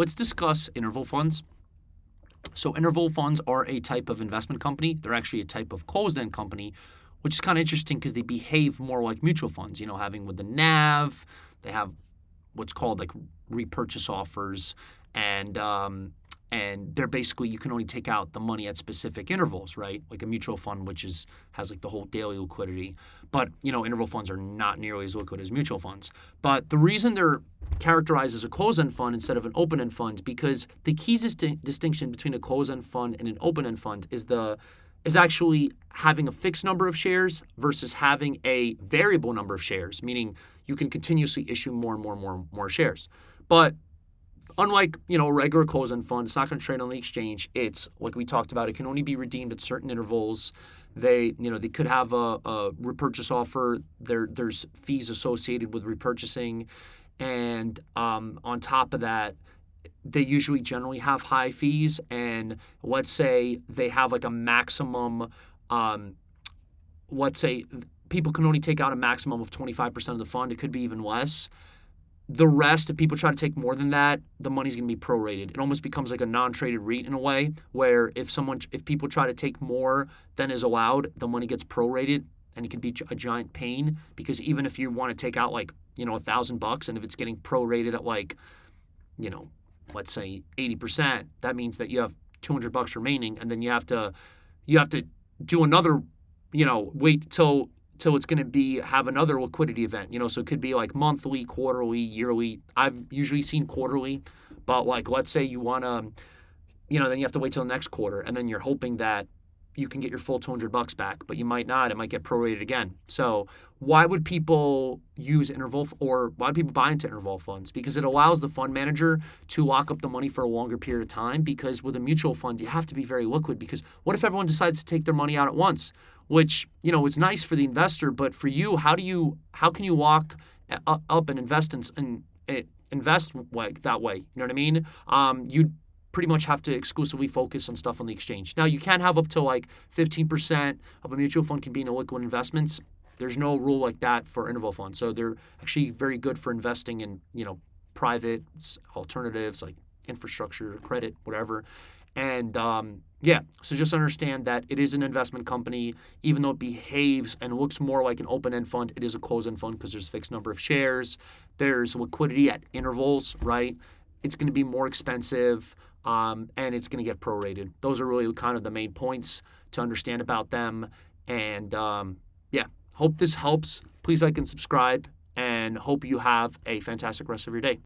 let's discuss interval funds. So interval funds are a type of investment company. They're actually a type of closed-end company, which is kind of interesting because they behave more like mutual funds, having with the NAV. They have what's called like repurchase offers, and they're basically, you can only take out the money at specific intervals, right? Like a mutual fund, which has like the whole daily liquidity. But interval funds are not nearly as liquid as mutual funds. But the reason they're characterized as a closed-end fund instead of an open-end fund, because the key distinction between a closed-end fund and an open-end fund is actually having a fixed number of shares versus having a variable number of shares, meaning you can continuously issue more and more shares. But unlike, a regular closed-end fund, it's not going to trade on the exchange. It's like we talked about, it can only be redeemed at certain intervals. They could have a repurchase offer. There's fees associated with repurchasing. And on top of that, they usually generally have high fees. And let's say they have like a maximum, let's say people can only take out a maximum of 25% of the fund. It could be even less. The rest, if people try to take more than that, the money's going to be prorated. It almost becomes like a non-traded REIT in a way, where if people try to take more than is allowed, the money gets prorated, and it can be a giant pain, because even if you want to take out like, $1,000, and if it's getting prorated at like, let's say 80%, that means that you have $200 remaining, and then you have to do another, wait till it's going to have another liquidity event, so it could be like monthly, quarterly, yearly. I've usually seen quarterly, but like, let's say you want to, then you have to wait till the next quarter, and then you're hoping that you can get your full $200 back, but you might not. It might get prorated again. So why would people use interval, or why do people buy into interval funds? Because it allows the fund manager to lock up the money for a longer period of time, because with a mutual fund, you have to be very liquid, because what if everyone decides to take their money out at once? Which, is nice for the investor, but for you, how can you lock up and invest invest like that way? You know what I mean? You pretty much have to exclusively focus on stuff on the exchange. Now, you can have up to like 15% of a mutual fund can be in illiquid investments. There's no rule like that for interval funds. So they're actually very good for investing in, private alternatives like infrastructure, credit, whatever. And so just understand that it is an investment company. Even though it behaves and looks more like an open-end fund, it is a closed-end fund because there's a fixed number of shares. There's liquidity at intervals, right? It's going to be more expensive, and it's going to get prorated. Those are really kind of the main points to understand about them. And hope this helps. Please like and subscribe, and hope you have a fantastic rest of your day.